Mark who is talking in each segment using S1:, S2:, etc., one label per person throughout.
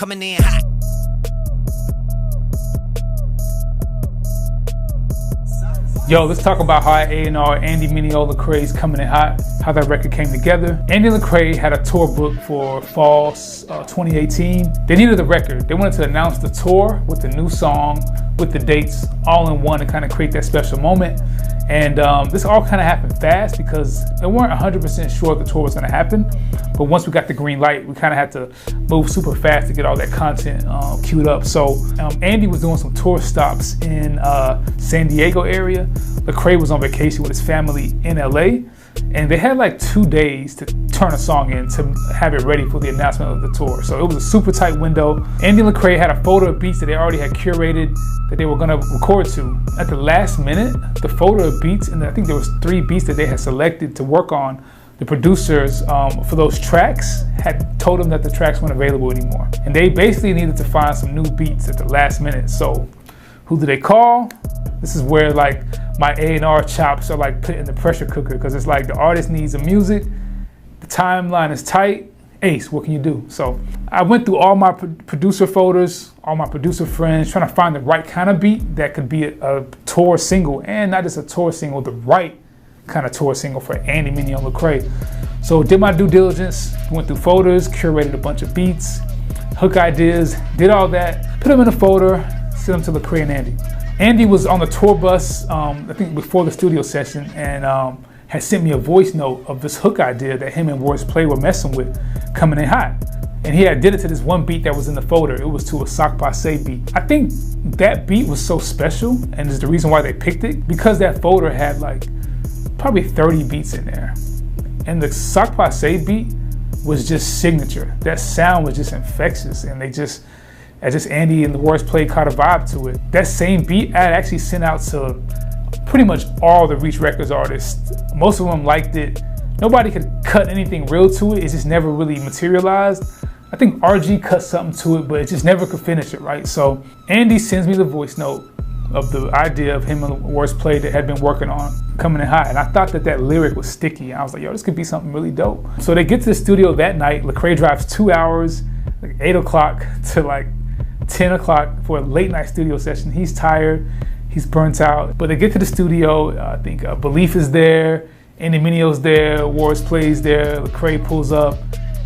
S1: coming in hot.
S2: Yo, let's talk about how A&R, Andy, Mineo, Lecrae is coming in hot, how that record came together. Andy and Lecrae had a tour booked for fall 2018. They needed a record. They wanted to announce the tour with the new song, with the dates all in one to kind of create that special moment. And this all kind of happened fast because they weren't 100% sure the tour was going to happen. But once we got the green light, we kind of had to move super fast to get all that content queued up. So Andy was doing some tour stops in San Diego area. Lecrae was on vacation with his family in LA. And they had like 2 days to turn a song in to have it ready for the announcement of the tour. So it was a super tight window. Andy and Lecrae had a photo of beats that they already had curated that they were gonna record to. At the last minute, the photo of beats, and I think there was 3 beats that they had selected to work on, the producers for those tracks had told them that the tracks weren't available anymore. And they basically needed to find some new beats at the last minute. So who did they call? This is where like my A&R chops are like put in the pressure cooker because it's like the artist needs the music, the timeline is tight. Ace, what can you do? So I went through all my producer folders, all my producer friends, trying to find the right kind of beat that could be a tour single, and not just a tour single, the right kind of tour single for Andy, Mineo, and Lecrae. So did my due diligence, went through folders, curated a bunch of beats, hook ideas, did all that, put them in a folder, sent them to Lecrae and Andy. Andy was on the tour bus, I think before the studio session, and had sent me a voice note of this hook idea that him and Royce Play were messing with, coming in hot. And he had did it to this one beat that was in the folder. It was to a Sock Passe beat. I think that beat was so special, and is the reason why they picked it, because that folder had like probably 30 beats in there. And the Sock Passe beat was just signature. That sound was just infectious, and they just, as just Andy and the Royce Play caught a vibe to it. That same beat I had actually sent out to pretty much all the Reach Records artists. Most of them liked it. Nobody could cut anything real to it. It just never really materialized. I think RG cut something to it, but it just never could finish it, right? So Andy sends me the voice note of the idea of him and Royce Play that had been working on coming in hot. And I thought that lyric was sticky. I was like, yo, this could be something really dope. So they get to the studio that night. Lecrae drives 2 hours, like 8 o'clock to like 10 o'clock for a late night studio session. He's tired, he's burnt out, but they get to the studio. I think Belief is there, Andy Mineo's there, Royce Play's there, Lecrae pulls up,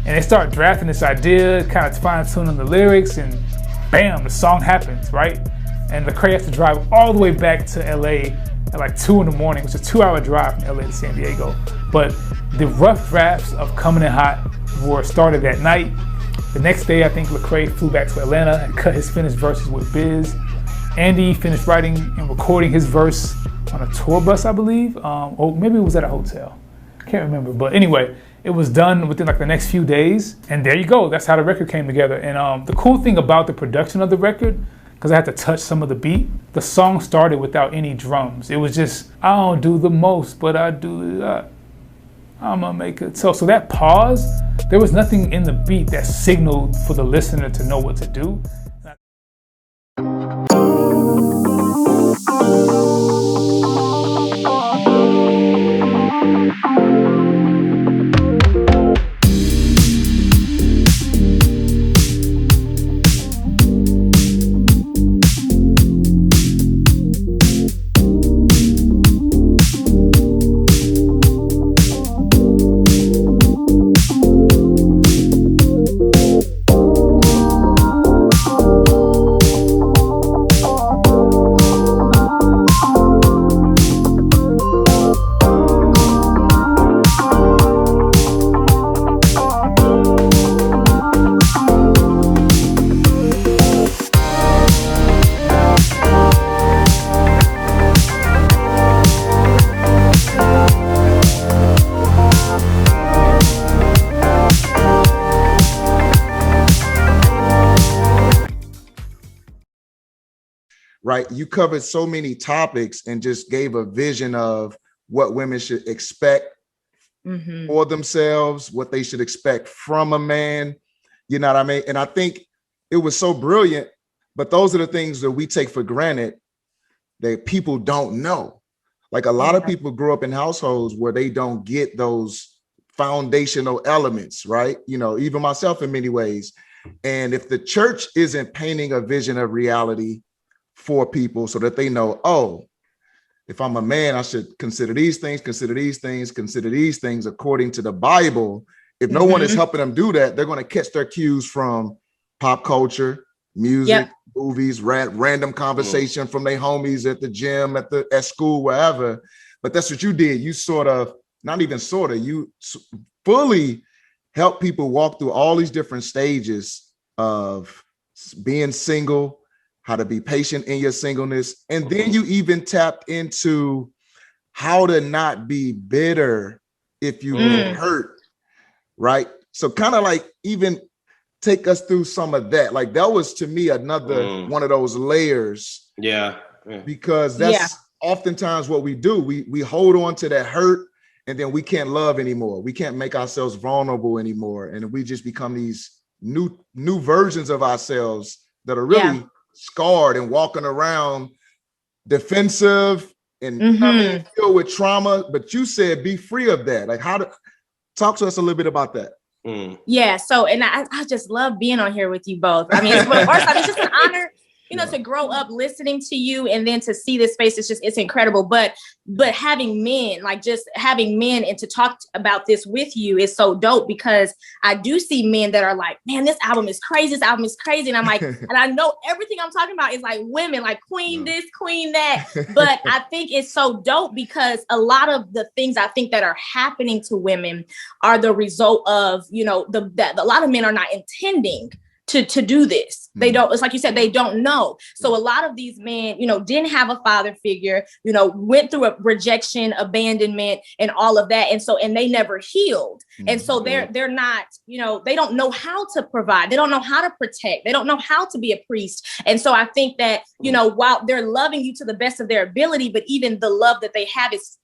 S2: and they start drafting this idea, kind of fine-tuning the lyrics, and bam, the song happens, right? And Lecrae has to drive all the way back to LA at like 2 in the morning, which is a 2-hour drive from LA to San Diego. But the rough drafts of Coming in Hot were started that night. The next day, I think Lecrae flew back to Atlanta and cut his finished verses with Biz. Andy finished writing and recording his verse on a tour bus, I believe. Or maybe it was at a hotel. I can't remember. But anyway, it was done within like the next few days. And there you go. That's how the record came together. And the cool thing about the production of the record, because I had to touch some of the beat, the song started without any drums. It was just, I don't do the most, but I do that. I'ma make it so that pause, there was nothing in the beat that signaled for the listener to know what to do.
S3: Right, you covered so many topics and just gave a vision of what women should expect for themselves, what they should expect from a man, you know what I mean? And I think it was so brilliant, but those are the things that we take for granted that people don't know. Like a lot of people grow up in households where they don't get those foundational elements, right? You know, even myself in many ways, And if the church isn't painting a vision of reality for people so that they know, oh, if I'm a man, I should consider these things, consider these things, consider these things according to the Bible. If no one is helping them do that, they're going to catch their cues from pop culture, music, movies, random conversation from their homies at the gym, at school, wherever. But that's what you did. You sort of, not even sort of, you fully help people walk through all these different stages of being single, how to be patient in your singleness. And then you even tapped into how to not be bitter if you get hurt, right? So kind of like even take us through some of that. Like that was to me another one of those layers.
S1: Yeah.
S3: Because that's oftentimes what we do. We hold on to that hurt and then we can't love anymore. We can't make ourselves vulnerable anymore. And we just become these new versions of ourselves that are really scarred and walking around defensive and filled with trauma. But you said be free of that. Like talk to us a little bit about that.
S4: Yeah. So, and I just love being on here with you both. I mean, it's just an honor, to grow up listening to you and then to see this space. It's incredible. But having men, like just having men and to talk about this with you is so dope, because I do see men that are like, man, this album is crazy. This album is crazy. And I'm like, and I know everything I'm talking about is like women, like queen this, queen that. But I think it's so dope because a lot of the things I think that are happening to women are the result of, that a lot of men are not intending to do this. They don't, it's like you said, they don't know. So a lot of these men, didn't have a father figure, went through a rejection, abandonment, and all of that. And they never healed. And so they're not, they don't know how to provide. They don't know how to protect. They don't know how to be a priest. And so I think that, while they're loving you to the best of their ability, but even the love that they have is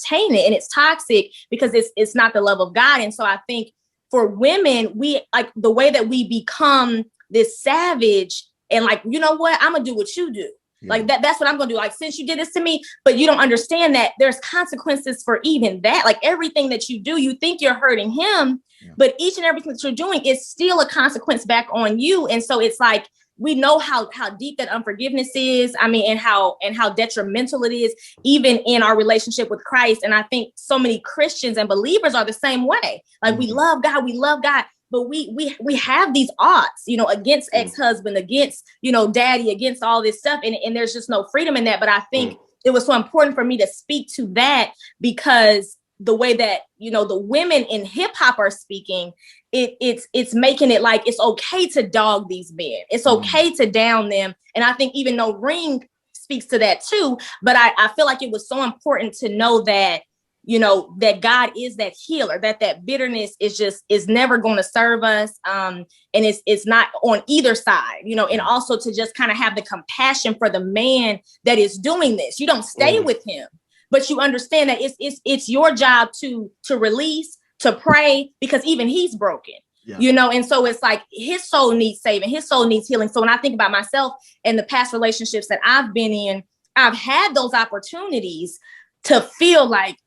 S4: tainted and it's toxic because it's not the love of God. And so I think for women, we like the way that we become this savage and like, you know what, I'm gonna do what you do. Like that's what I'm gonna do. Like, since you did this to me, but you don't understand that there's consequences for even that. Like everything that you do, you think you're hurting him, but each and everything that you're doing is still a consequence back on you. And so it's like, we know how deep that unforgiveness is. I mean, and how detrimental it is, even in our relationship with Christ. And I think so many Christians and believers are the same way. Like we love God, but we have these odds, against ex-husband, against, daddy, against all this stuff. And there's just no freedom in that. But I think it was so important for me to speak to that because the way that, the women in hip hop are speaking, it's making it like it's okay to dog these men. It's okay to down them. And I think even though Ring speaks to that too, but I feel like it was so important to know that, that God is that healer, that bitterness is never going to serve us. And it's not on either side, and also to just kind of have the compassion for the man that is doing this. You don't stay with him, but you understand that it's your job to release, to pray, because even he's broken, and so it's like his soul needs saving, his soul needs healing. So when I think about myself and the past relationships that I've been in, I've had those opportunities to feel like,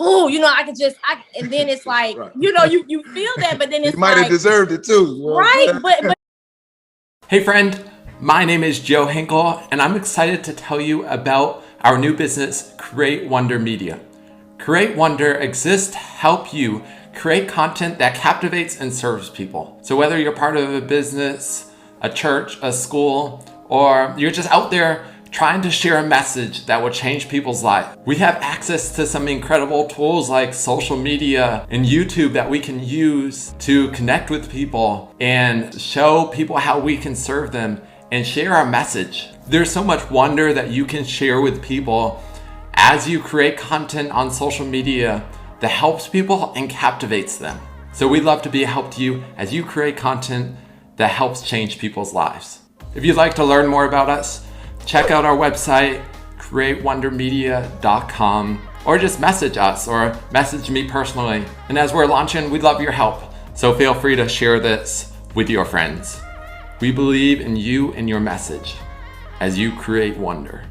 S4: oh, and then it's like, you feel that, but then it's
S3: you might have deserved it too.
S4: Right. But
S5: Hey friend, my name is Joe Hinkle, and I'm excited to tell you about our new business, Create Wonder Media. Create Wonder exists to help you create content that captivates and serves people. So whether you're part of a business, a church, a school, or you're just out there trying to share a message that will change people's lives, we have access to some incredible tools like social media and YouTube that we can use to connect with people and show people how we can serve them and share our message. There's so much wonder that you can share with people as you create content on social media that helps people and captivates them. So we'd love to be a help to you as you create content that helps change people's lives. If you'd like to learn more about us, check out our website, CreateWonderMedia.com, or just message us or message me personally. And as we're launching, we'd love your help. So feel free to share this with your friends. We believe in you and your message as you create wonder.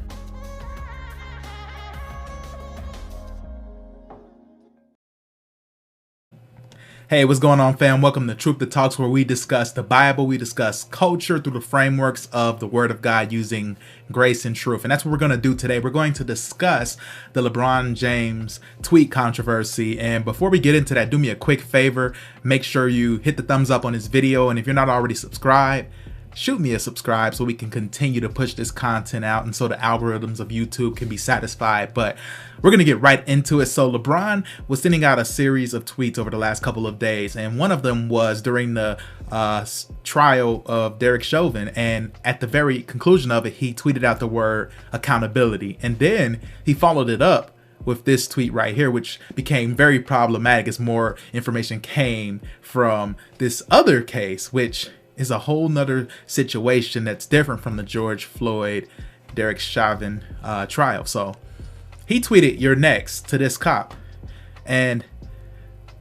S1: Hey, what's going on, fam? Welcome to TruthaTalks, where we discuss the Bible, we discuss culture through the frameworks of the Word of God using grace and truth. And that's what we're going to do today. We're going to discuss the LeBron James tweet controversy. And before we get into that, do me a quick favor. Make sure you hit the thumbs up on this video. And if you're not already subscribed, shoot me a subscribe so we can continue to push this content out and so the algorithms of YouTube can be satisfied. But we're going to get right into it. So LeBron was sending out a series of tweets over the last couple of days, and one of them was during the trial of Derek Chauvin, and at the very conclusion of it, he tweeted out the word accountability, and then he followed it up with this tweet right here, which became very problematic as more information came from this other case, which is a whole nother situation that's different from the George Floyd, Derek Chauvin trial. So he tweeted, "You're next," to this cop. And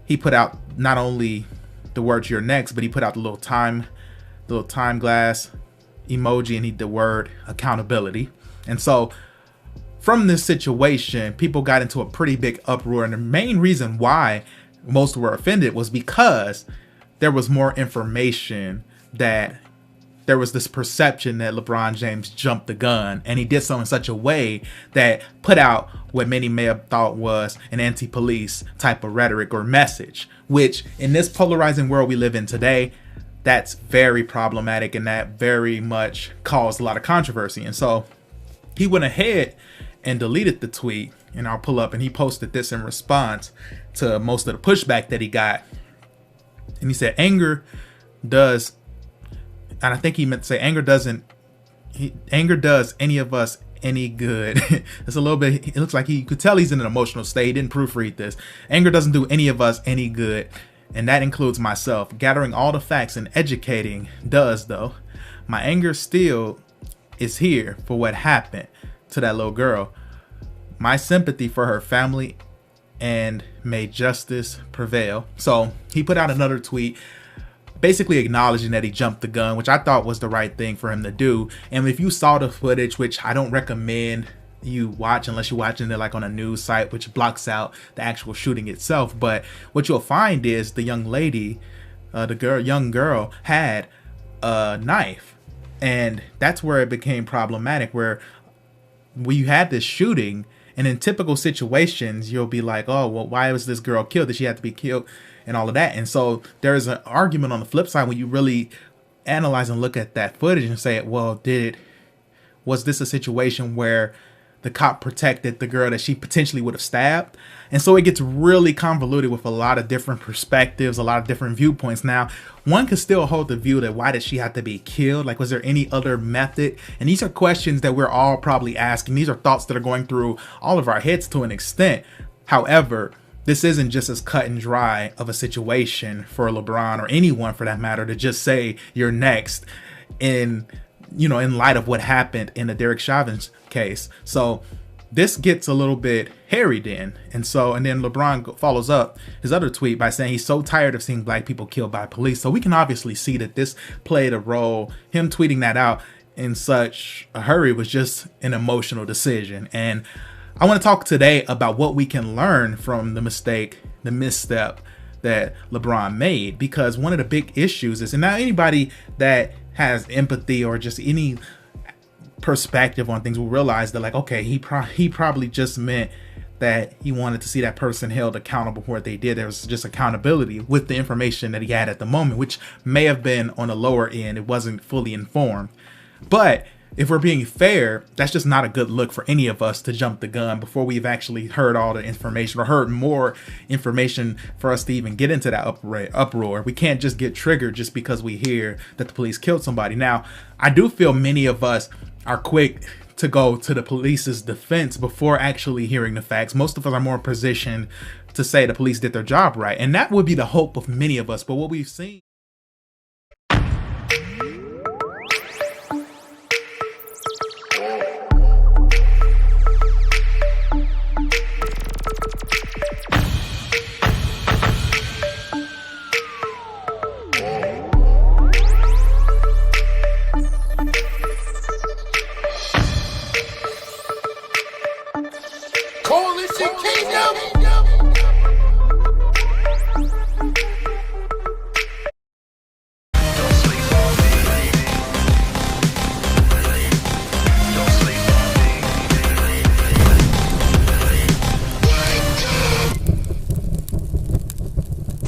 S1: he put out not only the words "you're next," but he put out the little time glass emoji, and he the word accountability. And so from this situation, people got into a pretty big uproar. And the main reason why most were offended was because there was more information, that there was this perception that LeBron James jumped the gun, and he did so in such a way that put out what many may have thought was an anti-police type of rhetoric or message, which in this polarizing world we live in today, that's very problematic, and that very much caused a lot of controversy. And so he went ahead and deleted the tweet, and I'll pull up, and he posted this in response to most of the pushback that he got. And he said, anger does, and I think he meant to say anger does any of us any good. It's a little bit, it looks like you could tell he's in an emotional state. He didn't proofread this. Anger doesn't do any of us any good, and that includes myself. Gathering all the facts and educating does, though. My anger still is here for what happened to that little girl. My sympathy for her family, and may justice prevail. So he put out another tweet basically acknowledging that he jumped the gun, which I thought was the right thing for him to do. And if you saw the footage, which I don't recommend you watch unless you're watching it like on a news site, which blocks out the actual shooting itself, but what you'll find is the young lady, young girl had a knife, and that's where it became problematic, where you had this shooting, and in typical situations you'll be like, oh well, why was this girl killed? Did she have to be killed? And all of that. And so there's an argument on the flip side when you really analyze and look at that footage and say, well, was this a situation where the cop protected the girl that she potentially would have stabbed? And so it gets really convoluted with a lot of different perspectives, a lot of different viewpoints. Now, one could still hold the view that why did she have to be killed? Like, was there any other method? And these are questions that we're all probably asking. These are thoughts that are going through all of our heads to an extent. However, this isn't just as cut and dry of a situation for LeBron, or anyone for that matter, to just say you're next in light of what happened in the Derek Chauvin case. So this gets a little bit hairy then. And then LeBron follows up his other tweet by saying he's so tired of seeing black people killed by police. So we can obviously see that this played a role. Him tweeting that out in such a hurry was just an emotional decision. And I want to talk today about what we can learn from the misstep that LeBron made, because one of the big issues is, and now anybody that has empathy or just any perspective on things will realize that, like, okay, he probably just meant that he wanted to see that person held accountable for what they did. There was just accountability with the information that he had at the moment, which may have been on the lower end. It wasn't fully informed. But if we're being fair, that's just not a good look for any of us to jump the gun before we've actually heard all the information or heard more information for us to even get into that uproar. We can't just get triggered just because we hear that the police killed somebody. Now, I do feel many of us are quick to go to the police's defense before actually hearing the facts. Most of us are more positioned to say the police did their job right. And that would be the hope of many of us. But what we've seen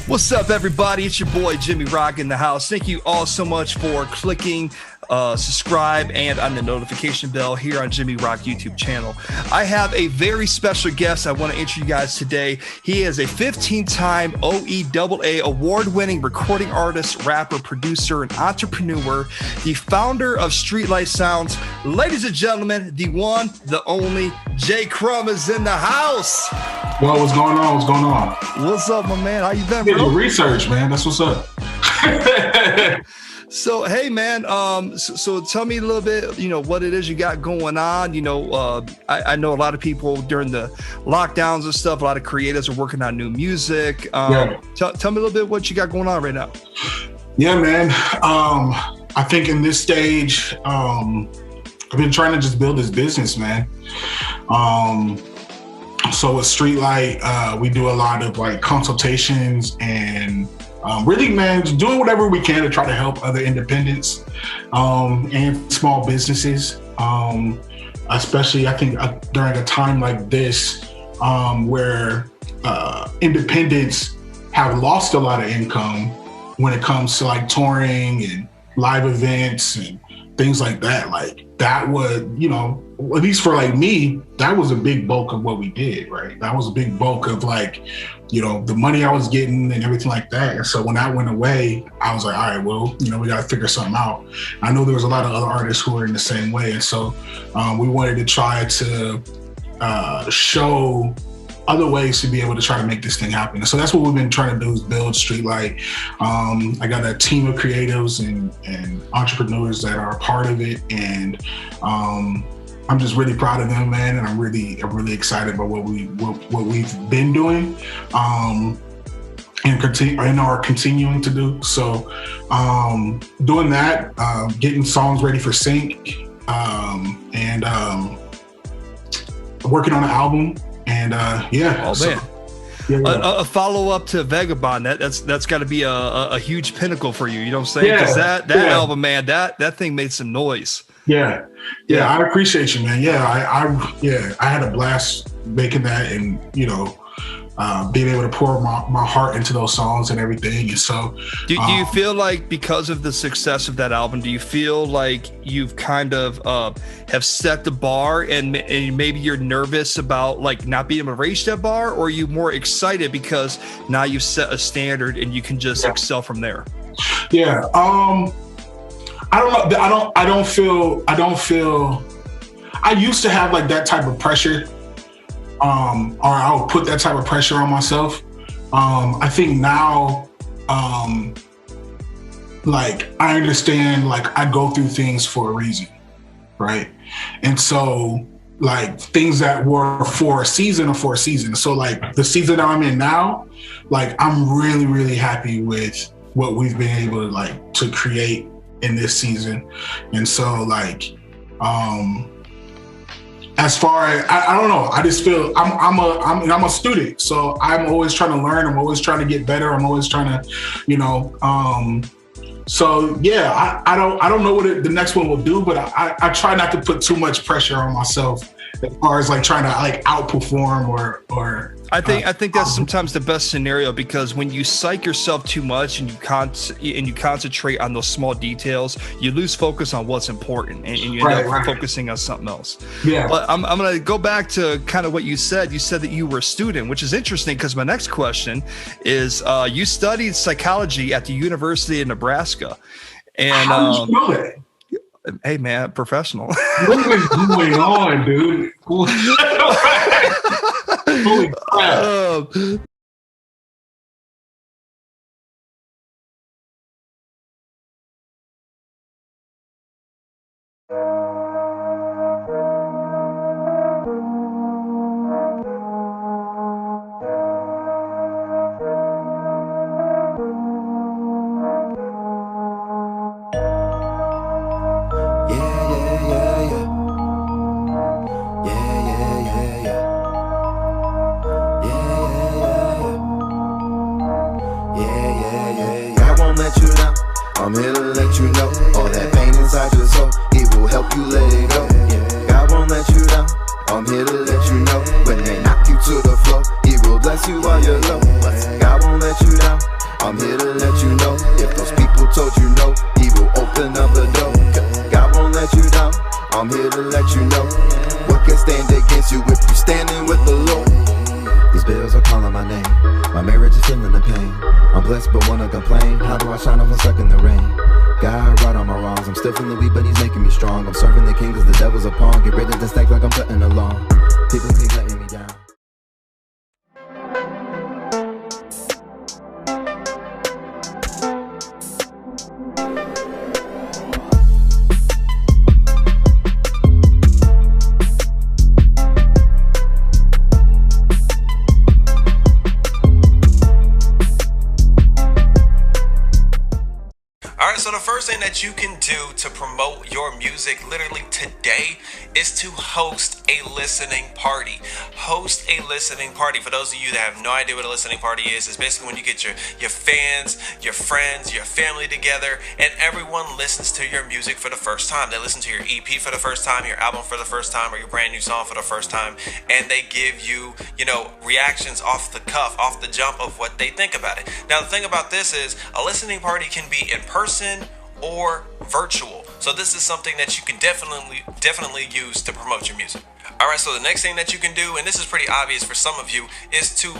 S6: What's up, everybody? It's your boy Jimmy Rock in the house. Thank you all so much for clicking subscribe and on the notification bell here on Jimmy Rock YouTube channel. I have a very special guest I want to introduce you guys today. He is a 15-time OEAA award-winning recording artist, rapper, producer, and entrepreneur, the founder of Streetlight Sounds. Ladies and gentlemen, the one, the only, J Crum is in the house.
S7: Yo, what's going on? What's going on?
S6: What's up, my man? How you been,
S7: bro?
S6: Bro?
S7: Research, man. That's what's up.
S6: So, hey, man, so tell me a little bit, what it is you got going on. I know a lot of people during the lockdowns and stuff, a lot of creators are working on new music. Tell me a little bit what you got going on right now.
S7: Yeah, man. I think in this stage, I've been trying to just build this business, man. So with Streetlight, we do a lot of like consultations and really, man, doing whatever we can to try to help other independents and small businesses. Especially, I think during a time like this, where independents have lost a lot of income when it comes to like touring and live events and things like that. Like that would, at least for like me, that was a big bulk of what we did, right? That was a big bulk of like, the money I was getting and everything like that. And so when that went away, I was like, all right, well, we got to figure something out. I know there was a lot of other artists who were in the same way. And so we wanted to try to show other ways to be able to try to make this thing happen. And so that's what we've been trying to do, is build Streetlight. I got a team of creatives and entrepreneurs that are a part of it. And I'm just really proud of them, man, and I'm really excited about what we've been doing, and are continuing to do. So, doing that, getting songs ready for sync, and working on an album, and
S6: Oh,
S7: so,
S6: man. A follow-up to Vagabond, that's got to be a huge pinnacle for you. You know what I'm saying? Because that album, man, that thing made some noise.
S7: Yeah, I appreciate you, man. I had a blast making that, and being able to pour my heart into those songs and everything. And so,
S6: do you feel like because of the success of that album, do you feel like you've kind of have set the bar, and maybe you're nervous about like not being able to reach that bar, or are you more excited because now you've set a standard and you can just excel from there?
S7: Yeah. I don't know. I don't feel. I used to have like that type of pressure, or I would put that type of pressure on myself. I think now, like I understand, like I go through things for a reason, right? And so, like things that were for a season are for a season. So, like the season that I'm in now, like I'm really, really happy with what we've been able to like to create in this season. And so like as far as I don't know, I just feel I'm a student, so I'm always trying to learn, I'm always trying to get better, I'm always trying to so yeah, I don't know what the next one will do, but I try not to put too much pressure on myself as far as like trying to like outperform or
S6: I think that's sometimes the best scenario, because when you psych yourself too much and you concentrate on those small details, you lose focus on what's important, and you end up focusing on something else. Yeah. But I'm going to go back to kind of what you said. You said that you were a student, which is interesting, because my next question is you studied psychology at the University of Nebraska. And
S7: how did you know that?
S6: Hey man, professional.
S7: What is going on, dude? Holy crap.
S8: I'm here to let you know what can stand against you if you standing with the Lord. These bills are calling my name. My marriage is feeling the pain. I'm blessed but wanna complain. How do I shine if I'm stuck in the rain? God right on my wrongs. I'm still feeling weak but he's making me strong. I'm serving the king cause the devil's a pawn. Get rid of the stack like I'm cutting along. People keep letting me down.
S9: So the first thing that you can do to promote your music literally today is to host a listening party. Host a listening party. For those of you that have no idea what a listening party is, it's basically when you get your fans, your friends, your family together, and everyone listens to your music for the first time. They listen to your EP for the first time, your album for the first time, or your brand new song for the first time, and they give you, reactions off the cuff, off the jump of what they think about it. Now, the thing about this is a listening party can be in person or virtual. So this is something that you can definitely use to promote your music. All right, so the next thing that you can do, and this is pretty obvious for some of you, is to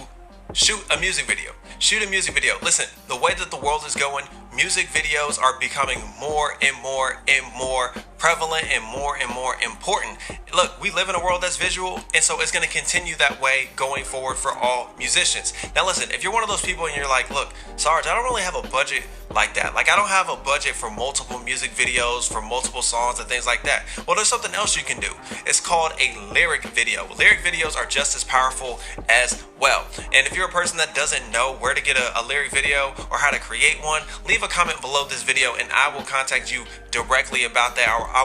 S9: shoot a music video. Shoot a music video. Listen, the way that the world is going, music videos are becoming more and more and more prevalent and more important. Look, we live in a world that's visual, and so it's going to continue that way going forward for all musicians. Now listen, if you're one of those people and you're like, look, Sarge, I don't really have a budget like that. Like, I don't have a budget for multiple music videos, for multiple songs and things like that. Well, there's something else you can do. It's called a lyric video. Lyric videos are just as powerful as well. And if you're a person that doesn't know where to get a lyric video or how to create one, leave a comment below this video and I will contact you directly about that. Or I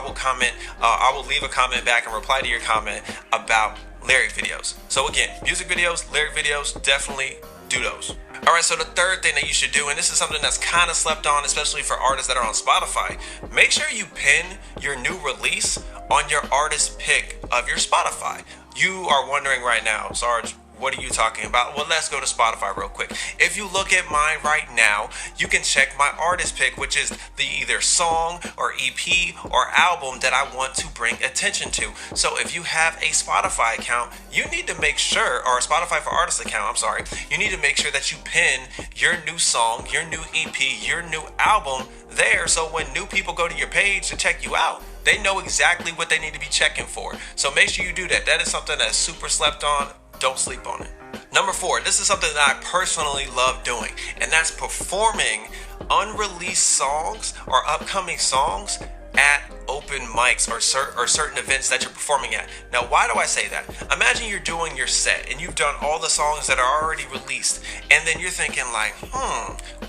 S9: will leave a comment back and reply to your comment about lyric videos. So again, music videos, lyric videos, definitely do those. All right, so the third thing that you should do, and this is something that's kind of slept on, especially for artists that are on Spotify, make sure you pin your new release on your artist pick of your Spotify. You are wondering right now, Sarge, what are you talking about? Well, let's go to Spotify real quick. If you look at mine right now, you can check my artist pick, which is the either song or EP or album that I want to bring attention to. So if you have a Spotify account, you need to make sure, or a Spotify for Artists account, I'm sorry, you need to make sure that you pin your new song, your new EP, your new album there, so when new people go to your page to check you out, they know exactly what they need to be checking for. So make sure you do that. That is something that's super slept on. Don't sleep on it. Number 4, this is something that I personally love doing, and that's performing unreleased songs or upcoming songs at open mics or certain events that you're performing at. Now, why do I say that? Imagine you're doing your set and you've done all the songs that are already released, and then you're thinking like,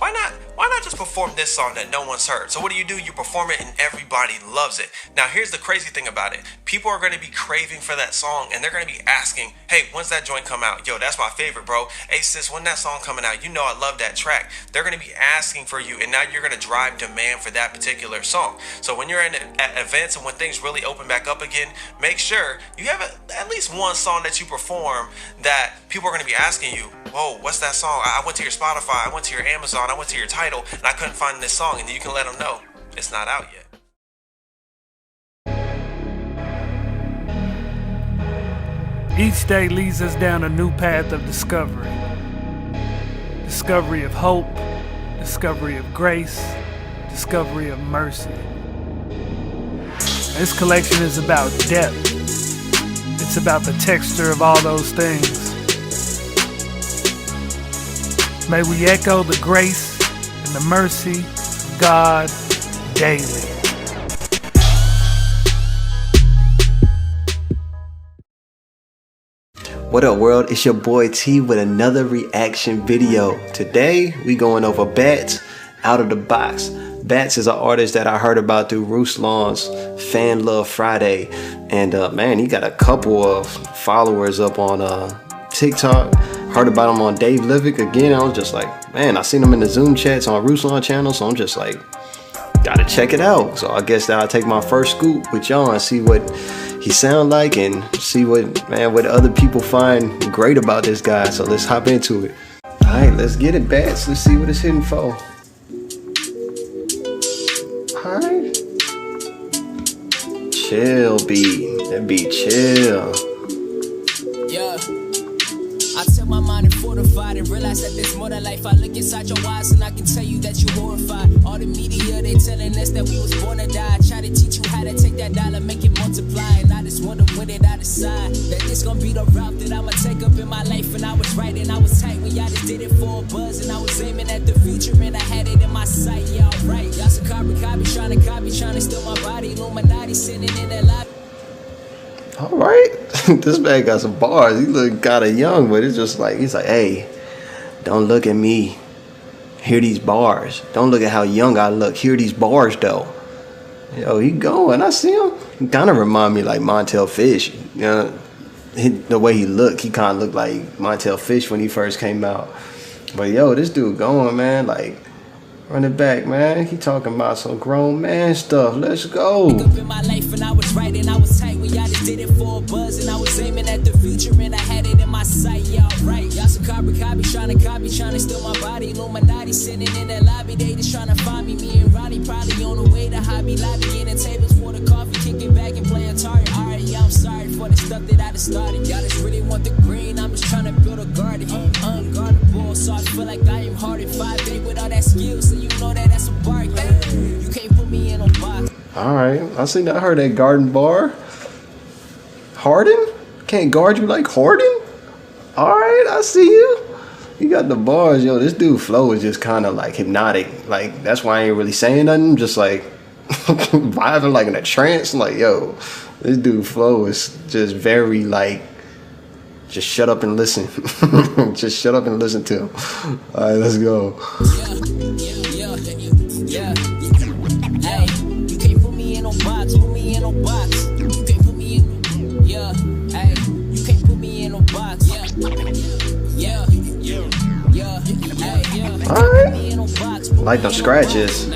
S9: why not just perform this song that no one's heard? So what do? You perform it and everybody loves it. Now, here's the crazy thing about it. People are going to be craving for that song, and they're going to be asking, hey, when's that joint come out? Yo, that's my favorite, bro. Hey, sis, when that song coming out? You know I love that track. They're going to be asking for you, and now you're going to drive demand for that particular song. So when you're at events and when things really open back up again, make sure you have at least one song that you perform that people are going to be asking you, whoa, what's that song? I went to your Spotify, I went to your Amazon, I went to your Tidal, and I couldn't find this song. And then you can let them know it's not out yet.
S10: Each day leads us down a new path of discovery. Discovery of hope, discovery of grace, discovery of mercy. This collection is about depth. It's about the texture of all those things. May we echo the grace and the mercy of God daily.
S11: What up, world? It's your boy T with another reaction video. Today we going over Bats Out of the Box. Bats is an artist that I heard about through Ruslan's Fan Love Friday, and man, he got a couple of followers up on TikTok. Heard about him on Dave Livick again. I was just like, man, I seen him in the Zoom chats on Ruslan channel, so I'm just like, gotta check it out. So I guess that I'll take my first scoop with y'all and see what he sound like and see what other people find great about this guy. So let's hop into it. All right, let's get it, Bats. Let's see what it's hitting for. Alright. chill beat. That beat chill.
S12: Yeah. I tell my mind and fortified and realize that there's more to life. I look inside your eyes and I can tell you that you're horrified. All the media, they telling us that we was born to die. Try to teach you how to take that dollar, make it multiply. And I just wonder when did I decide that this gonna be the route that I'ma take up in my life. And I was right and I was tight when y'all just did it for a buzz. And I was aiming at the future and I had it in my sight. Yeah, alright. Y'all some copy, trying to steal my body. Illuminati sitting in that lobby.
S11: All right, this man got some bars. He look kind of young, but it's just like, he's like, hey, don't look at me. Hear these bars. Don't look at how young I look. Hear these bars, though. Yo, he going. I see him. He kind of remind me like Montel Fish. You know, the way he looked, he kind of looked like Montel Fish when he first came out. But yo, this dude going, man, like, run it back, man. He talking about some grown man stuff. Let's go.
S12: Up in my life and I was right and I was tight when y'all just did it for a buzz. And I was aiming at the future and I had it in my sight. Yeah, right. Y'all some copy, trying to steal my body. Illuminati sitting in that lobby. They just trying to find me. Me and Ronnie probably on the way to Hobby Lobby. Getting tables for the coffee, kicking back and playing Atari. Alright, yeah, I'm sorry for the stuff that I just started. Y'all just really want the green. I'm just trying to build a garden. Unguardable, so I feel like I am hard at 5'8" with all that skill. So you know that that's a bark. You can't put me in a box.
S11: All right, I heard that garden bar. Harden? Can't guard you like Harden? All right, I see you. You got the bars, yo. This dude flow is just kind of like hypnotic. Like, that's why I ain't really saying nothing. Just like vibing like in a trance. Like, yo, this dude flow is just very like, just shut up and listen. Just shut up and listen to him. All right, let's go.
S12: Yeah. Hey, you can't put me in no box. Put me in no box. You can't put me in. Yeah. Hey, you can't put me in no box. Yeah. Hey,
S11: all right. Like them scratches.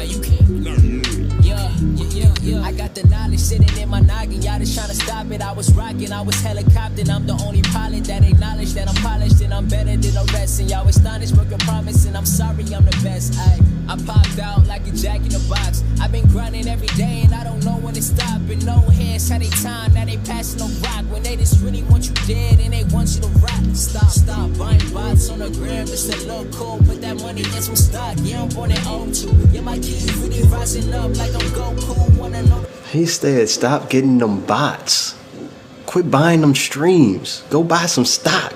S12: I got the knowledge sitting in my noggin. Y'all just trying to stop it. I was rocking, I was helicoptering. I'm the only pilot that acknowledged that I'm polished and I'm better than the rest. And y'all astonished, broke your promise, and I'm sorry I'm the best. I popped out like a jack in the box. I've been grinding every day and I don't know when to stop. And no hands had they time, now they passing no rock. When they just really want you dead and they want you to rock. Stop buying bots on the gram just to look cool. Put that money in some stock. Yeah, I'm born in 02. Yeah, my kids really rising up like I'm Goku. Wanna know.
S11: He said, stop getting them bots. Quit buying them streams. Go buy some stock.